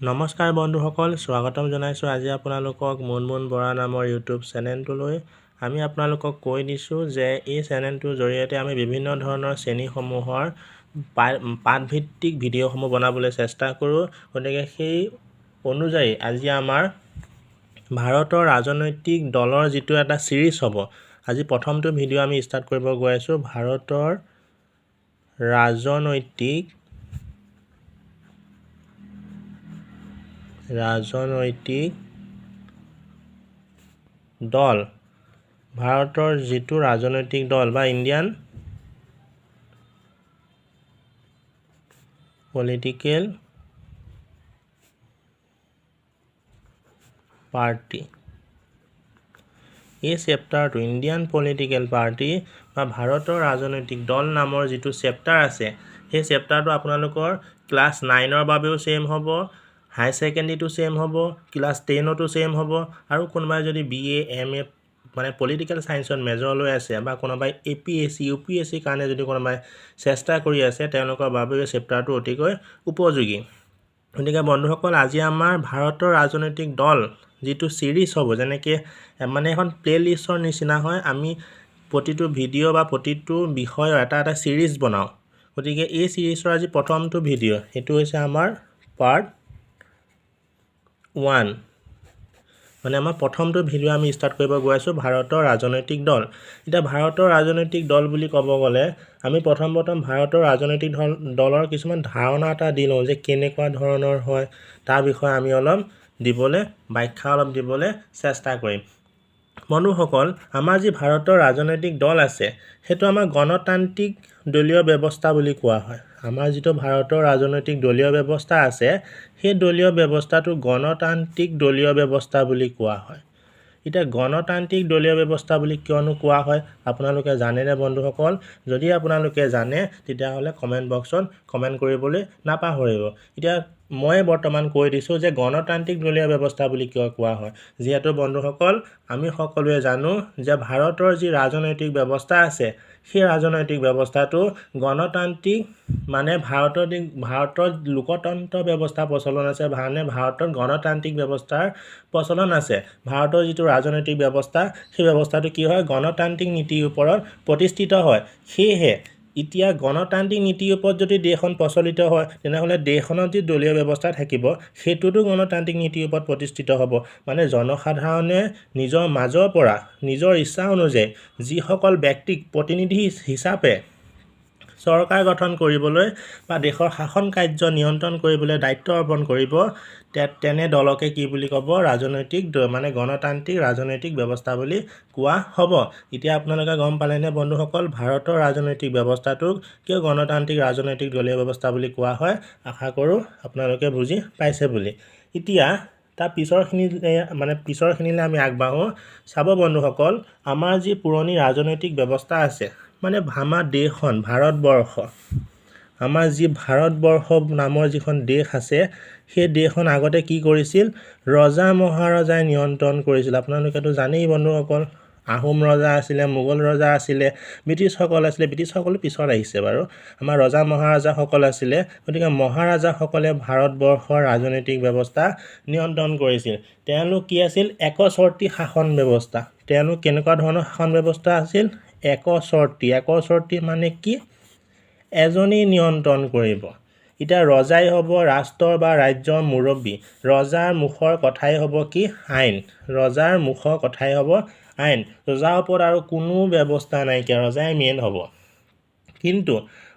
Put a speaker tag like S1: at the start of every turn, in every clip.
S1: নমস্কাৰ বন্ধুসকল, স্বাগতম জনাইছোঁ আজি আপোনালোকক মুনমুন বৰা নামৰ ইউটিউব চেনেলটোলৈ। আমি আপোনালোকক কৈ দিছোঁ যে এই চেনেলটোৰ জৰিয়তে আমি বিভিন্ন ধৰণৰ শ্ৰেণীসমূহৰ পাঠভিত্তিক ভিডিঅ'সমূহ বনাবলৈ চেষ্টা কৰোঁ। গতিকে সেই অনুযায়ী আজি আমাৰ ভাৰতৰ ৰাজনৈতিক দলৰ যিটো এটা ছিৰিজ হ'ব, আজি প্ৰথমটো ভিডিঅ' আমি ষ্টাৰ্ট কৰিব গৈ আছোঁ। ভাৰতৰ ৰাজনৈতিক দল, ভাৰতৰ যিটো ৰাজনৈতিক দল বা ইণ্ডিয়ান পলিটিকেল পাৰ্টি, এই চেপ্টাৰটো ইণ্ডিয়ান পলিটিকেল পাৰ্টি বা ভাৰতৰ ৰাজনৈতিক দল নামৰ যিটো চেপ্টাৰ আছে, সেই চেপ্টাৰটো আপোনালোকৰ ক্লাছ 9ৰ বাবেও ছেম হ'ব, হাই ছেকেণ্ডেৰীটো ছেম হ'ব, ক্লাছ 10তো ছেম হ'ব, আৰু কোনোবাই যদি BA MA মানে পলিটিকেল ছায়েন্সত মেজৰ লৈ আছে বা কোনোবাই APSC UPSC কাৰণে যদি কোনোবাই চেষ্টা কৰি আছে, তেওঁলোকৰ বাবেও এই চেপ্টাৰটো অতিকৈ উপযোগী। গতিকে বন্ধুসকল, আজি আমাৰ ভাৰতৰ ৰাজনৈতিক দল যিটো ছিৰিজ হ'ব, যেনেকৈ মানে এখন প্লেলিষ্টৰ নিচিনা হয়, আমি প্ৰতিটো ভিডিঅ' বা প্ৰতিটো বিষয়ৰ এটা ছিৰিজ বনাওঁ। গতিকে এই ছিৰিজৰ আজি প্ৰথমটো ভিডিঅ', সেইটো হৈছে আমাৰ পাৰ্ট 1। মানে আমাৰ প্ৰথমটো ভিডিঅ' আমি ষ্টাৰ্ট কৰিব গৈ আছোঁ, ভাৰতৰ ৰাজনৈতিক দল। এতিয়া ভাৰতৰ ৰাজনৈতিক দল বুলি ক'ব গ'লে আমি প্ৰথম ভাৰতৰ ৰাজনৈতিক দলৰ কিছুমান ধাৰণা এটা দি লওঁ যে কেনেকুৱা ধৰণৰ হয়, তাৰ বিষয়ে আমি অলপ ব্যাখ্যা দিবলৈ চেষ্টা কৰিম। বন্ধুসকল, আমাৰ যি ভাৰতৰ ৰাজনৈতিক দল আছে, সেইটো আমাৰ গণতান্ত্ৰিক দলীয় ব্যৱস্থা বুলি কোৱা হয়। আমাৰ যিটো ভাৰতৰ ৰাজনৈতিক দলীয় ব্যৱস্থা আছে, সেই দলীয় ব্যৱস্থাটো গণতান্ত্ৰিক দলীয় ব্যৱস্থা বুলি কোৱা হয়। এতিয়া গণতান্ত্ৰিক দলীয় ব্যৱস্থা বুলি কিয়নো কোৱা হয় আপোনালোকে জানেনে বন্ধুসকল? যদি আপোনালোকে জানে তেতিয়াহ'লে কমেণ্ট বক্সত কমেণ্ট কৰিবলৈ নাপাহৰিব। এতিয়া মই বৰ্তমান কৈ দিছোঁ যে গণতান্ত্ৰিক দলীয় ব্যৱস্থা বুলি কিয় কোৱা হয়। যিহেতু বন্ধুসকল, আমি সকলোৱে জানো যে ভাৰতৰ যি ৰাজনৈতিক ব্যৱস্থা আছে, সেই ৰাজনৈতিক ব্যৱস্থাটো গণতান্ত্ৰিক, মানে ভাৰতত লোকতন্ত্ৰ ব্যৱস্থা প্ৰচলন আছে, ভাৰতত গণতান্ত্ৰিক ব্যৱস্থাৰ প্ৰচলন আছে। ভাৰতৰ যিটো ৰাজনৈতিক ব্যৱস্থা, সেই ব্যৱস্থাটো কি হয়, গণতান্ত্ৰিক নীতিৰ ওপৰত প্ৰতিষ্ঠিত হয়। সেয়েহে এতিয়া গণতান্ত্ৰিক নীতিৰ ওপৰত যদি দেশখন প্ৰচলিত হয়, তেনেহ'লে দেশখনত যি দলীয় ব্যৱস্থা থাকিব, সেইটোতো গণতান্ত্ৰিক নীতিৰ ওপৰত প্ৰতিষ্ঠিত হ'ব। মানে জনসাধাৰণে নিজৰ মাজৰ পৰা নিজৰ ইচ্ছা অনুযায়ী যিসকল ব্যক্তিক প্ৰতিনিধি হিচাপে চৰকাৰ গঠন কৰিবলৈ বা দেশৰ শাসন কাৰ্য নিয়ন্ত্ৰণ কৰিবলৈ দায়িত্ব অৰ্পণ কৰিব, তেনে দলকে কি বুলি ক'ব, মানে গণতান্ত্ৰিক ৰাজনৈতিক ব্যৱস্থা বুলি কোৱা হ'ব। এতিয়া আপোনালোকে গম পালেনে বন্ধুসকল, ভাৰতৰ ৰাজনৈতিক ব্যৱস্থাটোক কিয় গণতান্ত্ৰিক ৰাজনৈতিক দলীয় ব্যৱস্থা বুলি কোৱা হয়? আশা কৰোঁ আপোনালোকে বুজি পাইছে বুলি। এতিয়া তাৰ পিছৰখিনিলৈ আমি আগবাঢ়োঁ। চাব বন্ধুসকল, আমাৰ যি পুৰণি ৰাজনৈতিক ব্যৱস্থা আছে, মানে আমাৰ দেশখন ভাৰতবৰ্ষ, আমাৰ যি ভাৰতবৰ্ষ নামৰ যিখন দেশ আছে, সেই দেশখন আগতে কি কৰিছিল, ৰজা মহাৰজাই নিয়ন্ত্ৰণ কৰিছিল। আপোনালোকেতো জানেই বন্ধুসকল, আহোম ৰজা আছিলে, মোগল ৰজা আছিলে, ব্ৰিটিছসকল আছিলে, ব্ৰিটিছসকল পিছত আহিছে বাৰু, আমাৰ ৰজা মহাৰজাসকল আছিলে। গতিকে মহাৰজাসকলে ভাৰতবৰ্ষৰ ৰাজনৈতিক ব্যৱস্থা নিয়ন্ত্ৰণ কৰিছিল। তেওঁলোক কি আছিল, একচৰ্তি শাসন ব্যৱস্থা। তেওঁলোক কেনেকুৱা ধৰণৰ শাসন ব্যৱস্থা আছিল, একচৰ্তি মানে কি, এজনেই নিয়ন্ত্ৰণ কৰিব। এতিয়া ৰজাই হ'ব ৰাষ্ট্ৰৰ বা ৰাজ্যৰ মুৰব্বী, ৰজাৰ মুখৰ কথাই হ'ব কি, আইন। ৰজাৰ মুখৰ কথাই হ'ব আইন। ৰজাৰ ওপৰত আৰু কোনো ব্যৱস্থা নাইকিয়া, ৰজাই মেইন হ'ব। কিন্তু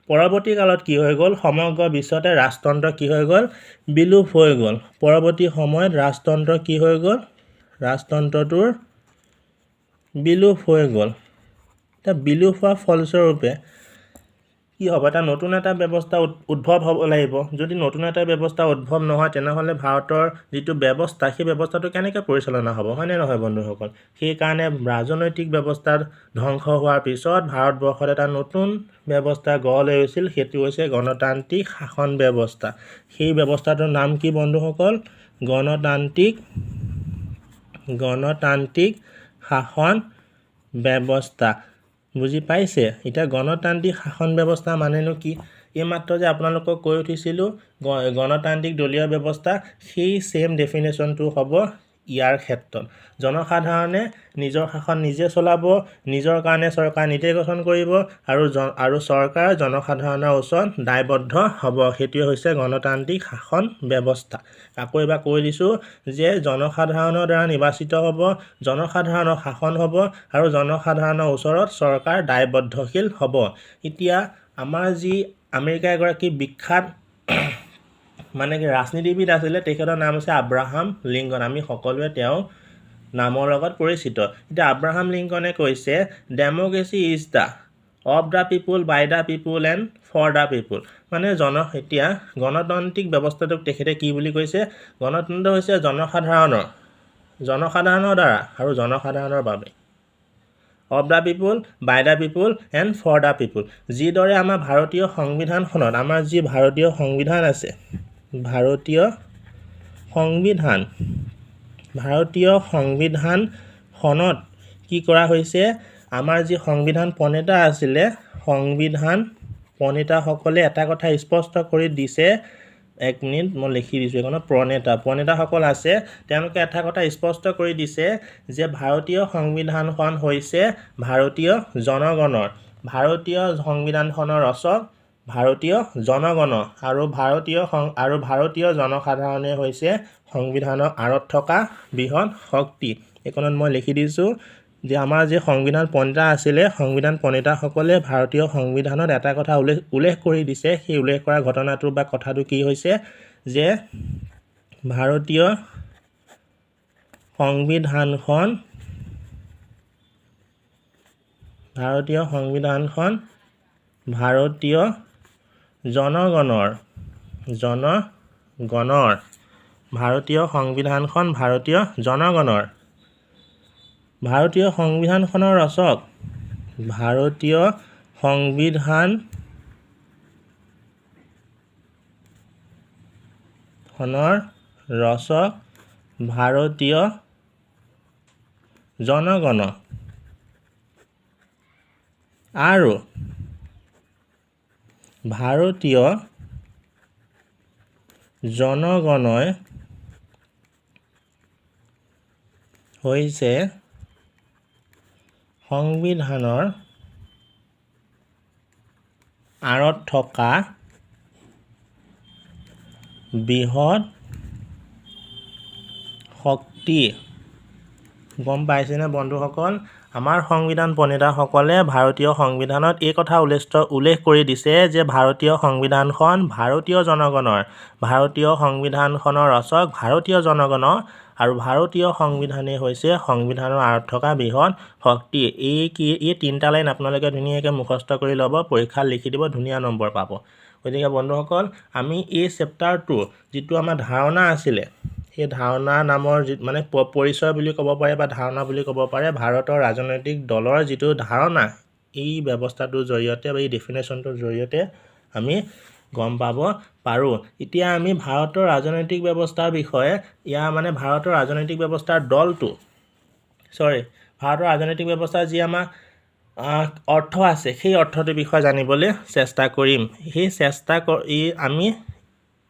S1: পৰৱৰ্তী কালত কি হৈ গ'ল, সমগ্ৰ বিশ্বতে ৰাজতন্ত্ৰ কি হৈ গ'ল, বিলোপ হৈ গ'ল। পৰৱৰ্তী সময়ত ৰাজতন্ত্ৰ কি হৈ গ'ল, ৰাজতন্ত্ৰটোৰ বিলোপ হৈ গ'ল। এতিয়া বিলোপ হোৱাৰ ফলস্বৰূপে কি হ'ব, নতুন এটা ব্যৱস্থা উদ্ভৱ হ'ব লাগিব। যদি নতুন এটা ব্যৱস্থা উদ্ভৱ নহয়, তেনেহ'লে ভাৰতৰ যিটো ব্যৱস্থা, সেই ব্যৱস্থাটো কেনেকৈ পৰিচালনা হ'ব, হয়নে নহয় বন্ধুসকল? সেইকাৰণে ৰাজনৈতিক ব্যৱস্থাত ধ্বংস হোৱাৰ পিছত ভাৰতবৰ্ষত এটা নতুন ব্যৱস্থা গঢ় লৈ উঠিছিল, সেইটো হৈছে গণতান্ত্ৰিক শাসন ব্যৱস্থা। সেই ব্যৱস্থাটোৰ নাম কি বন্ধুসকল, গণতান্ত্ৰিক শাসন ব্যৱস্থা। বুজি পাইছে? এতিয়া গণতান্ত্ৰিক শাসন ব্যৱস্থা মানেনো কি? এইমাত্ৰ যে আপোনালোকক কৈ উঠিছিলোঁ গণতান্ত্ৰিক দলীয় ব্যৱস্থা, সেই ছেম ডেফিনেশ্যনটো হ'ব ইয়াৰ ক্ষেত্ৰত। জনসাধাৰণে নিজৰ শাসন নিজে চলাব, নিজৰ কাৰণে চৰকাৰ নীতি গঠন কৰিব আৰু চৰকাৰ জনসাধাৰণৰ ওচৰত দায়বদ্ধ হ'ব। সেইটোৱে হৈছে গণতান্ত্ৰিক শাসন ব্যৱস্থা। আকৌ এবাৰ কৈ দিছোঁ যে জনসাধাৰণৰ দ্বাৰা নিৰ্বাচিত হ'ব, জনসাধাৰণৰ শাসন হ'ব আৰু জনসাধাৰণৰ ওচৰত চৰকাৰ দায়বদ্ধশীল হ'ব। এতিয়া আমাৰ যি আমেৰিকাৰ এগৰাকী বিখ্যাত মানে কি ৰাজনীতিবিদ আছিলে, তেখেতৰ নাম হৈছে আব্ৰাহাম লিংকন। আমি সকলোৱে তেওঁৰ নামৰ লগত পৰিচিত। এতিয়া আব্ৰাহাম লিংকনে কৈছে democracy is the of the people, by the people and for the people. মানে এতিয়া গণতান্ত্ৰিক ব্যৱস্থাটোক তেখেতে কি বুলি কৈছে? গণতন্ত্ৰ হৈছে জনসাধাৰণৰ দ্বাৰা আৰু জনসাধাৰণৰ বাবে। Of the people, by the people and for the people. যিদৰে আমাৰ ভাৰতীয় সংবিধানখনত, আমাৰ যি ভাৰতীয় সংবিধান আছে, ভাৰতীয় সংবিধানখনত কি কৰা হৈছে? আমাৰ যি সংবিধান প্ৰণেতা আছিলে, সংবিধান প্ৰণেতাসকলে এটা কথা স্পষ্ট কৰি দিছে। এক মিনিট মই লিখি দিছোঁ এইখনত। প্ৰণেতাসকল আছে, তেওঁলোকে এটা কথা স্পষ্ট কৰি দিছে যে ভাৰতীয় সংবিধানখন হৈছে ভাৰতীয় জনগণৰ। ভাৰতীয় সংবিধানখনৰ ৰচক ভাৰতীয় জনগণ আৰু ভাৰতীয় জনসাধাৰণে হৈছে সংবিধানৰ আঁৰত থকা বৃহৎ শক্তি। এইখনত মই লিখি দিছোঁ যে আমাৰ যি সংবিধান প্ৰণেতা আছিলে, সংবিধান প্ৰণেতাসকলে ভাৰতীয় সংবিধানত এটা কথা উল্লেখ কৰি দিছে। সেই উল্লেখ কৰা ঘটনাটো বা কথাটো কি হৈছে যে ভাৰতীয় সংবিধানখন ভাৰতীয় জনগণৰ ভাৰতীয় সংবিধানখনৰ ৰচক ভাৰতীয় জনগণ আৰু ভাৰতীয় জনগণই হৈছে সংবিধানৰ আঁৰত থকা বৃহৎ শক্তি। গম পাইছেনে বন্ধুসকল? আমাৰ সংবিধান প্ৰণেতাসকলে ভাৰতীয় সংবিধানত এই কথা উল্লেখ কৰি দিছে যে ভাৰতীয় সংবিধানখন ভাৰতীয় জনগণৰ, ভাৰতীয় সংবিধানখনৰ ৰচক ভাৰতীয় জনগণ আৰু ভাৰতীয় সংবিধানেই হৈছে সংবিধানৰ আঁৰত থকা বৃহৎ শক্তি। এই তিনিটা লাইন আপোনালোকে ধুনীয়াকৈ মুখস্থ কৰি ল'ব, পৰীক্ষাত লিখি দিব, ধুনীয়া নম্বৰ পাব। গতিকে বন্ধুসকল, আমি এই চেপ্টাৰটো যিটো আমাৰ ধাৰণা আছিলে, সেই ধাৰণা নামৰ মানে পৰিচয় বুলি ক'ব পাৰে বা ধাৰণা বুলি ক'ব পাৰে, ভাৰতৰ ৰাজনৈতিক দলৰ যিটো ধাৰণা, এই ব্যৱস্থাটোৰ জৰিয়তে বা এই ডেফিনেশ্যনটোৰ জৰিয়তে আমি গম পাব পাৰোঁ। এতিয়া আমি ভাৰতৰ ৰাজনৈতিক ব্যৱস্থাৰ বিষয়ে, ভাৰতৰ ৰাজনৈতিক ব্যৱস্থাৰ ভাৰতৰ ৰাজনৈতিক ব্যৱস্থাৰ যি আমাৰ অৰ্থ আছে, সেই অৰ্থটোৰ বিষয়ে জানিবলৈ চেষ্টা কৰিম। আমি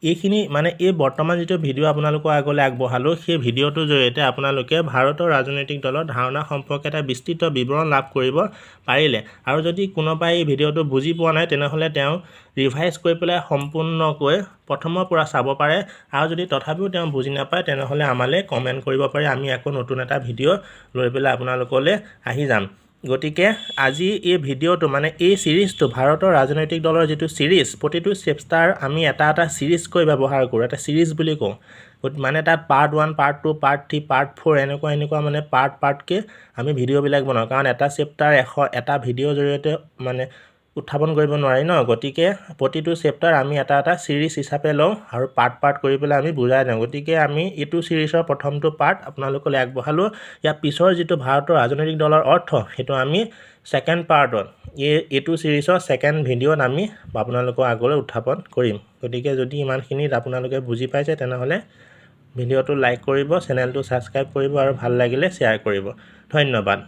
S1: এইখিনি এই বৰ্তমান যিটো ভিডিঅ' আপোনালোকৰ আগলৈ আগবঢ়ালোঁ, সেই ভিডিঅ'টোৰ জৰিয়তে আপোনালোকে ভাৰতৰ ৰাজনৈতিক দলৰ ধাৰণা সম্পৰ্কে এটা বিস্তৃত বিৱৰণ লাভ কৰিব পাৰিলে। আৰু যদি কোনোবাই এই ভিডিঅ'টো বুজি পোৱা নাই, তেনেহ'লে তেওঁ ৰিভাইজ কৰি পেলাই সম্পূৰ্ণকৈ প্ৰথমৰ পৰা চাব পাৰে। আৰু যদি তথাপিও তেওঁ বুজি নাপায়, তেনেহ'লে আমালৈ কমেণ্ট কৰিব পাৰে। আমি আকৌ নতুন এটা ভিডিঅ' লৈ পেলাই আপোনালোকলৈ আহি যাম। গতিকে আজি এই ভিডিঅ'টো এই ছিৰিজটো, ভাৰতৰ ৰাজনৈতিক দলৰ যিটো ছিৰিজ, প্ৰতিটো চেপ্টাৰ আমি এটা ছিৰিজকৈ ব্যৱহাৰ কৰোঁ, এটা ছিৰিজ বুলি কওঁ। তাত পাৰ্ট 1, পাৰ্ট 2, পাৰ্ট 3, পাৰ্ট 4 এনেকুৱা পাৰ্টকৈ আমি ভিডিঅ'বিলাক বনাওঁ। কাৰণ এটা চেপ্টাৰ এটা ভিডিঅ'ৰ জৰিয়তে উত্থাপন কৰিব নোৱাৰি ন। গতিকে প্ৰতিটো চেপ্টাৰ আমি এটা ছিৰিজ হিচাপে লওঁ আৰু পাৰ্ট কৰি পেলাই আমি বুজাই দিওঁ। গতিকে আমি এইটো ছিৰিজৰ প্ৰথমটো পাৰ্ট আপোনালোকলৈ আগবঢ়ালোঁ। ইয়াৰ পিছৰ যিটো ভাৰতৰ ৰাজনৈতিক দলৰ অৰ্থ, সেইটো আমি ছেকেণ্ড পাৰ্টত, এইটো ছিৰিজৰ ছেকেণ্ড ভিডিঅ'ত আমি আপোনালোকৰ আগলৈ উত্থাপন কৰিম। গতিকে যদি ইমানখিনিত আপোনালোকে বুজি পাইছে, তেনেহ'লে ভিডিঅ'টো লাইক কৰিব, চেনেলটো ছাবস্ক্ৰাইব কৰিব আৰু ভাল লাগিলে শ্বেয়াৰ কৰিব। ধন্যবাদ।